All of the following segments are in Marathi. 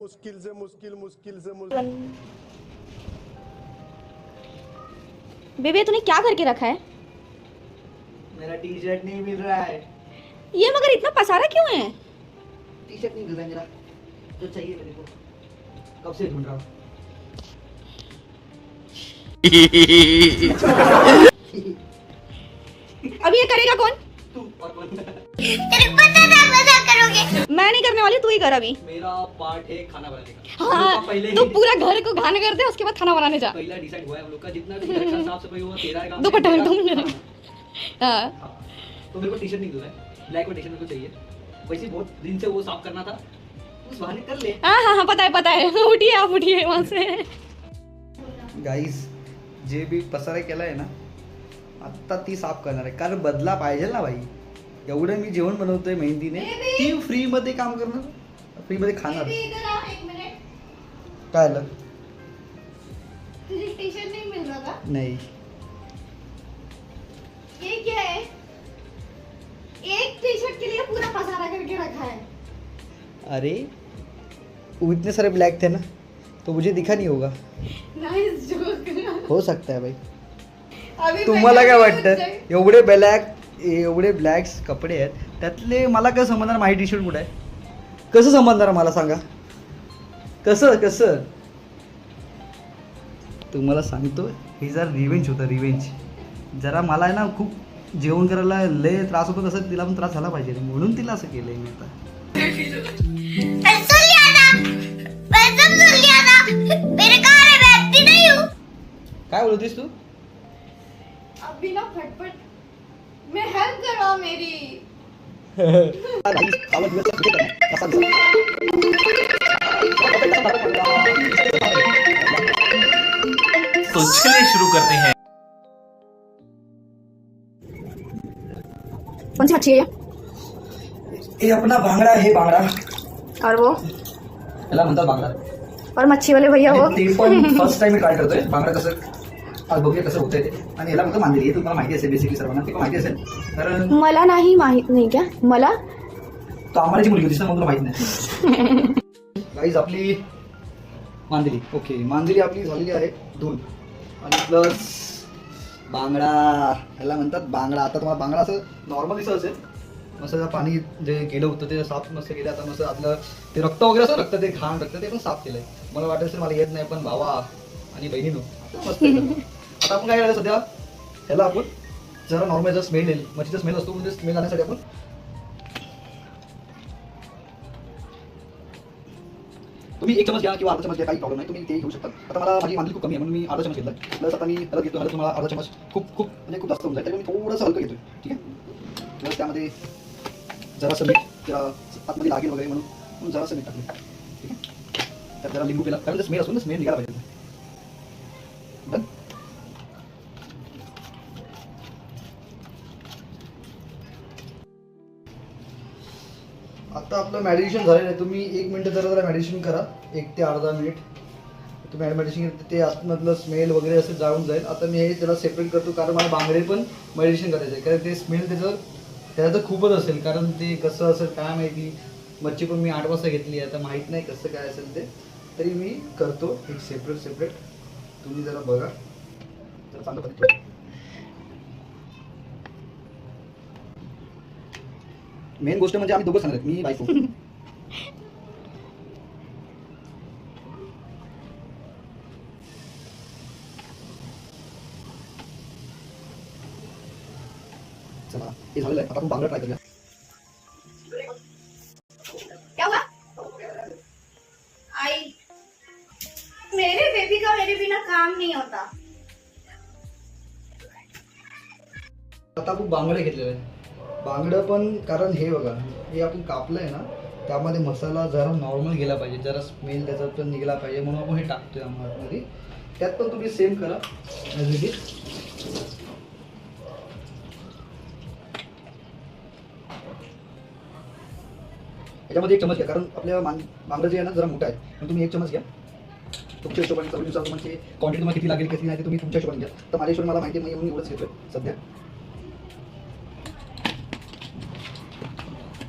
मुश्किल से बेबी तूने क्या करके रखा है? मेरा टी शर्ट नहीं मिल रहा है। ये मगर इतना पसारा क्यों है? टी शर्ट नहीं मिल रहा है मेरा, जो चाहिए मेरे को, कब से ढूंढ रहा हूँ। अब ये करेगा कौन? तू और कौन? तेरे पता ना मजाक करोगे। मैं नहीं करने वाली, तू ही कर अभी। मेरा पार्ट है खाना बनाने का। हाँ, पहले तू पूरा घर को खाना कर दे, उसके बाद खाना बनाने जा। पहला डिसाइड हुआ है हम लोग का, जितना भी घर साफ सफाई हुआ तेरा काम है। दुपट्टा में तुम मेरा। हाँ। तो मेरे को टी शर्ट नहीं मिल रहा है, ब्लैक और टी शर्ट मेरे को चाहिए। वैसे बहुत दिन से वो साफ करना था, उस बहाने कर ले। हाँ हाँ हाँ, पता है। उठिए आप, उठिए वहाँ से। गाईज जे बी पसारा केला आहे ना, आत्ता ती साफ करणार आहे, कारण बदला पाहिजे ना भाई. एवढं मी जेवण बनवतोय मेहंदीने, ती फ्री मध्ये काम करणार, फ्री मध्ये खाणार. काय आलं? तुझे टी शर्ट नहीं मिल रहा था? नाही. ये क्या है? एक टी शर्ट के लिए पूरा पसारा करके रखा है। अरे वो इतने सारे ब्लैक थे ना, तो मुझे दिखा नहीं होगा. Nice joke. हो सकता है भाई. अभी तुम्हाला काय वाटतं? एवढे ब्लॅक्स कपडे आहेत, त्यातले मला काय समजणार माझी टी शर्ट कुठे आहे? कसं समजणार मला सांगा? कसं तुम्हाला सांगतो, हे जरा रिवेंज होतं, रिवेंज. जरा मला आहे ना खूप जेवण करायला लय त्रास होतो, तसं तिला पण त्रास झाला पाहिजे, म्हणून तिला असं केलंय मी आता. काय बोलतेस तू? अभी ना फटफट मैं हेल्प करो मेरी। तो चलिए शुरू करते हैं। कौन सी मच्छी है ये? हे अपना बांगडा, हे बांगडा और वो याला म्हणतात बांगडा. और मच्छी वाले भैया वो ते पण फर्स्ट टाइम मी ट्राय करतोय बांगडा. कसं आज बघूया कसं होतंय ते. आणि याला म्हणतो मांदेली, हे तुम्हाला माहिती असेल बेसिकली, सर्वांना ते पण माहिती असेल. कारण मला नाही माहित नाही क्या मला तो आम्हाला जी मुलगी होती ना, मग तुला माहित नाही. गाईज आपली मांदेली, ओके, मांदेली आपली झालेली आहे धुवून, आणि प्लस बांगडा, ह्याला म्हणतात बांगडा. आता तुम्हाला बांगडा असं नॉर्मल दिसत असेल, मस्त पाणी जे गेलं होतं ते साफ मस्त केलं. आता मस्त आपलं ते रक्त वगैरे असं, रक्त ते घाण रक्त ते पण साफ केलंय. मला वाटत असेल मला येत नाही, पण भावा आणि बहिणीनो मस्त केलं. आता आपण काय करायचं सध्या, ह्याला आपण जरा नॉर्मल जर स्मेल येईल, मच्छीचा स्मेल असतो, म्हणजे स्मेल आणण्यासाठी आपण तुम्ही एक चमच घ्या किंवा अर्धा चमच घ्या, काही प्रॉब्लेम नाही, तुम्ही ते घेऊ शकता. आता मला माझी मांदली खूप कमी आहे, म्हणून मी अर्धा चमच घेतला. प्लस आता मी हळद घेतो, हळद तुम्हाला अर्धा चमच खूप म्हणजे खूप जास्त होऊन जाईल, त्यामुळे मी थोडंसं हलकं घेतोय, ठीक आहे. प्लस त्यामध्ये जरासं मीठ, जरा आतमध्ये लागेल वगैरे म्हणून जरासं मीठ टाकलं, ठीक आहे. त्यात जरा लिंबू केला, कारण ते स्मेल असून स्मेल निघायला पाहिजे. डन. आता आपलं मॅडिटेशन झालेलं आहे. तुम्ही 1 मिनिट जरा मॅडिटेशन करा, 1 ते अर्धा मिनिट. तुम्ही मॅडिटेशन ते आतमधलं स्मेल वगैरे असं जाळून जाईल. आता मी हे त्याला सेपरेट करतो, कारण मला बांगडे पण मेडिटेशन करायचं आहे, कारण ते स्मेल त्याचं खूपच असेल, कारण ते कसं असेल काय माहिती. मच्छी पण मी 8 वाजता घेतली आहे, आता माहीत नाही कसं काय असेल ते, तरी मी करतो एक सेपरेट. तुम्ही जरा बघा, जरा चांगलं पद्धतीने. मेन गोष्ट म्हणजे आम्ही दोघं सांगत, मी बायको. चला हे झालेलं आहे, आता आपण बांगडा ट्राय करूया. क्या हुआ? आई मेरे बेबी का मेरे बिना काम नहीं होता. आता आपण बांगडे घेतलेले आहे. बांगडं पण, कारण हे बघा, हे आपण कापलंय ना, त्यामध्ये मसाला जरा नॉर्मल गेला पाहिजे, जरा स्मेल त्याचा पण निघाला पाहिजे, म्हणून आपण हे टाकतोय आतमध्ये. त्यात पण तुम्ही सेम करा ॲज इट इज. याच्यामध्ये 1 चमच घ्या, कारण आपल्या बांगडं जे आहे ना जरा मोठं आहे, पण तुम्ही 1 चमच घ्या. तुमच्या हिशोबाने चवीनुसार म्हणजे क्वांटिटी तुम्हाला किती लागेल किती नाही ते तुम्ही तुमच्या हिशोबाने घ्या. तर माझ्या हिशोबाने मला माहिती नाही, म्हणून एवढंच घेतोय सध्या.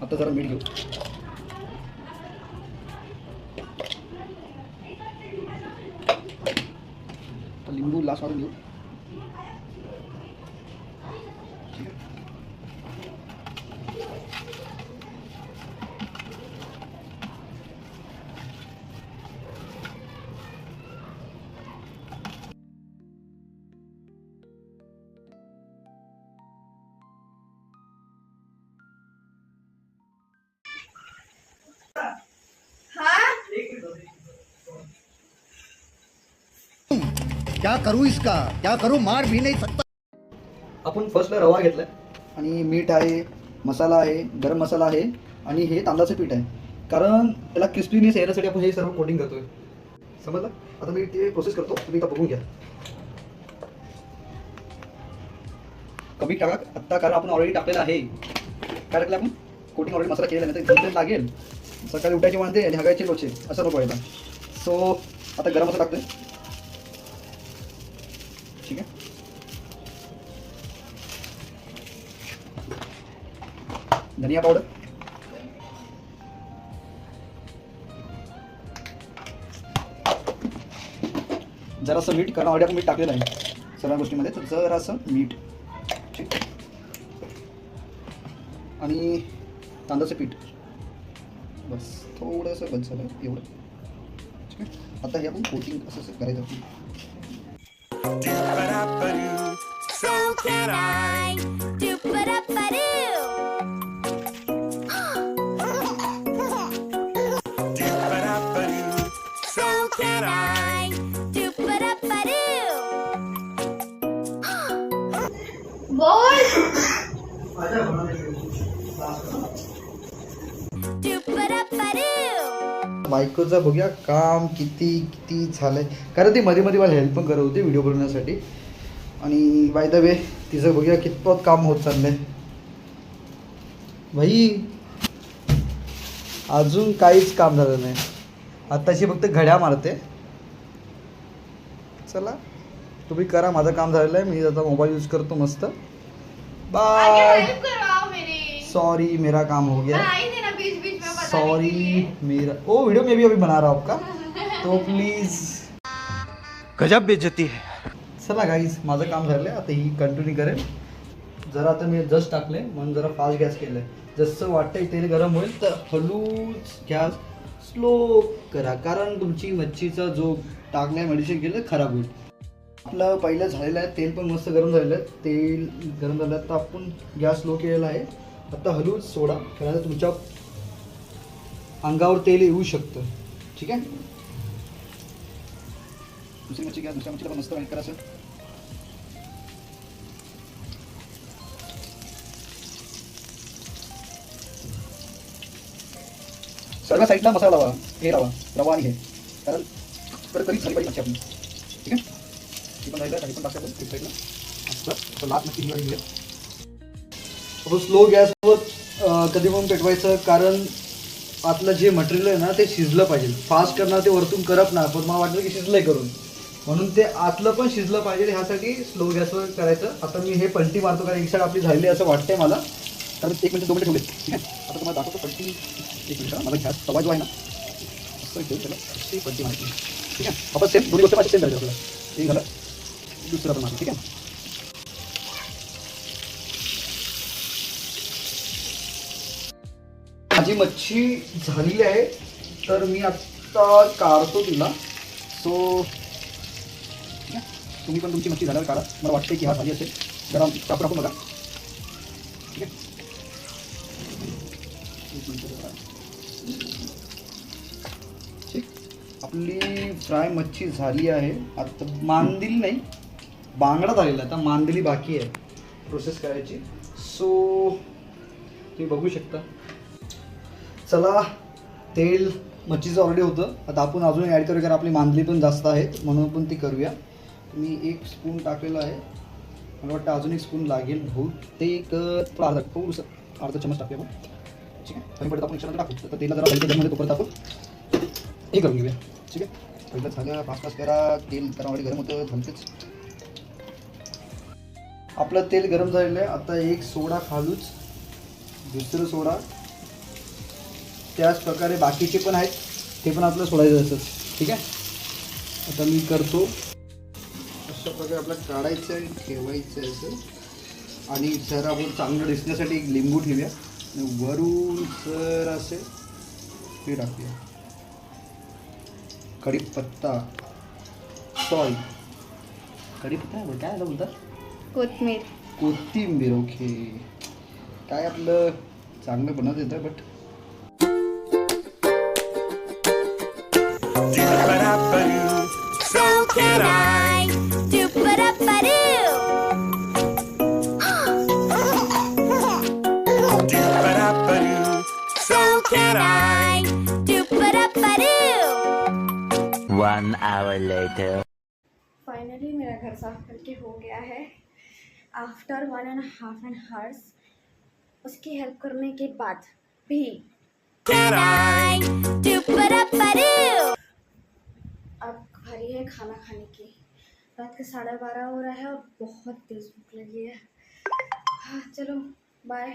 आता जरा मीठ घेऊ. लिंबू लास्ट मारून घेऊ. क्या करूं इसका, क्या करूं, मार भी नहीं सकता. आपण फर्स्टला रवा घेतलाय आणि मीठ आहे, मसाला आहे, गरम मसाला आहे आणि हे तांदळाचं पीठ आहे. कारण त्याला क्रिस्पीनेस येण्यासाठी आपण हे सर्व कोटिंग करतोय. समजलं? आता मी ते प्रोसेस करतो, तुम्ही आता बघून घ्या. कमी टाका आत्ता, कारण आपण ऑलरेडी टाकलेलं आहे. काय टाकलं आपण? कोटिंग ऑलरेडी मसाला केलेला आहे, तर लागेल. सकाळी उठायचे वांदे आणि हगायचे लोचे असं नको व्हायला. सो आता गरम मसाला टाकतोय. ठीक आहे. धनिया पावडर, जरासं मीठ, कारण ऑलरेडी आपण मीठ टाकलेलं आहे सगळ्या गोष्टीमध्ये, तर जरासं मीठ. ठीक. आणि तांदळाचं पीठ बस थोडंसं बंद झालं एवढं. ठीक आहे. आता हे आपण कोटिंग असं करायचं. So can I do ba-da-ba-doo? So can I do ba-da-ba-doo? बोल. Do ba-da-ba-doo? बायकोचं बघूया काम किती किती झालंय, कारण ती मध्ये मध्ये मला हेल्प पण करत होती व्हिडिओ बनवण्यासाठी. आणि बाय द वे तिचं बघूया कितपत काम होत चाललंय. भाई अजून काहीच काम झालं नाही, आत्ताशी फक्त घड्या मारते. चला तुम्ही करा, माझं काम झालेलं आहे. मी आता मोबाईल यूज करतो मस्त. बाय. हेल्प करवाओ मेरी. सॉरी मेरा काम हो गया. बनाई देना बीच बीच में, पता सॉरी मेरा ओ वीडियो में भी अभी बना रहा हूँ आपका, तो प्लीज. गजब बेइज्जती है. चला गाईज माझं काम झालं आहे, आता ही कंटिन्यू करेल. जरा आता मी जस्ट टाकले म्हणून जरा फास्ट गॅस केलं आहे. जसं वाटतं तेल गरम होईल तर हळूच गॅस स्लो करा, कारण तुमची मच्छीचा जो टाकण्या मेडिसिन केलं खराब होईल. आपलं पहिलं झालेलं आहे, तेल पण मस्त गरम झालेलं आहे. तेल गरम झालं तर आपण गॅस स्लो केलेला आहे. आता हळूच सोडा, कारण तुमच्या अंगावर तेल येऊ शकतं. ठीक आहे. दुसरी मच्छी घ्या, दुसऱ्या मच्छीला पण मस्त मेल्ट करायचं. सर्व साईडला मसाला लावा, हे लावा, रवा आणि हे, कारण कधी झाली पाहिजे मच्छी आपली. ठीक आहे. ती पण राहिलं, काही पण टाकते आपण एक साईडला. असं लास्ट मच्छी घेऊन घेऊया. आपण स्लो गॅसवर कधी पण पेटवायचं, कारण आपलं जे मटेरियल आहे ना ते शिजलं पाहिजे. फास्ट करणार ते वरतून करपणार, पण मला वाटलं की शिजलंय करून, म्हणून ते आतलं पण शिजलं पाहिजे. ह्यासाठी स्लो गॅसवर करायचं. आता मी हे पलटी मारतो, कारण एक साईड आपली झालेली असं वाटतंय मला. तर 1 मिनिट 2 मिनिट ठेवले. ठीक आहे. आता तुम्हाला दाखवतो पलटी. 1 मिनिट, माझा गॅस तवा जो आहे ना असं घेऊन त्याला अशी पलटी मारायची. ठीक आहे. आपण सेम दोन्ही गोष्टी सेम करायचं आपल्याला. एक झालं, दुसरं पण मारतो. ठीक आहे. माझी मच्छी झालेली आहे, तर मी आत्ता काढतो तिला. सो तुम्ही पण तुमची मच्छी झाल्यावर काढा. मला वाटते की हा झाली असेल. जरा टाकून आपण बघा. ठीक आहे. ठीक. आपली फ्राय मच्छी झाली आहे. आता मांदेली नाही, बांगडा झालेला, आता मांदेली बाकी आहे प्रोसेस करायची. सो तुम्ही बघू शकता. चला, तेल मच्छीचं ऑलरेडी होतं, आता आपण अजून ॲड करूया, कारण आपली मांदली पण जास्त आहेत म्हणून पण ती करूया. मी 1 स्पून टाकलेलं आहे, मला वाटतं अजून 1 स्पून लागेल. बहुतेक थोडंसं अर्धा चमच टाकूया आपण. ठीक आहे. कमी पडत आपण एक्स्ट्रा टाकू, तर तेला जरा गरममध्ये तोपर्यंत आपण हे करून घेऊया. ठीक आहे. पहिलं झालं, फास्ट करा. तेल तर ऑलरेडी गरम होतं, झालंच. आपलं तेल गरम झालेलं आहे. आता 1 सोडा खालूच, दुसरं सोडा, त्याच प्रकारे बाकीचे पण आहेत, ते पण आपलं सोडायचं असतं. ठीक आहे. आता मी करतो अशा प्रकारे आपल्याला काढायचं आहे, ठेवायचं आहे असं. आणि जर आपण चांगलं दिसण्यासाठी एक लिंबू ठेवूया आणि वरून जर असे हे टाकूया कढीपत्ता, सॉरी कढीपत्ता काय आलं बोलतात, कोथमीर. कोथिंबीर. ओके, काय आपलं चांगलं बनवत येतं but So can I. Do-ba-da-ba-doo. So can I. Do-ba-da-ba-doo. 1 hour later. Finally मेरा घर साफ करके हो गया है आफ्टर 1.5 hours. उसकी हेल्प करने के बाद भी Can I. Do-ba-da-ba-doo. अब घड़ी है खाना खाने की. रात के 12:30 हो रहा है और बहुत तेज भूख लगी है. हाँ चलो बाय.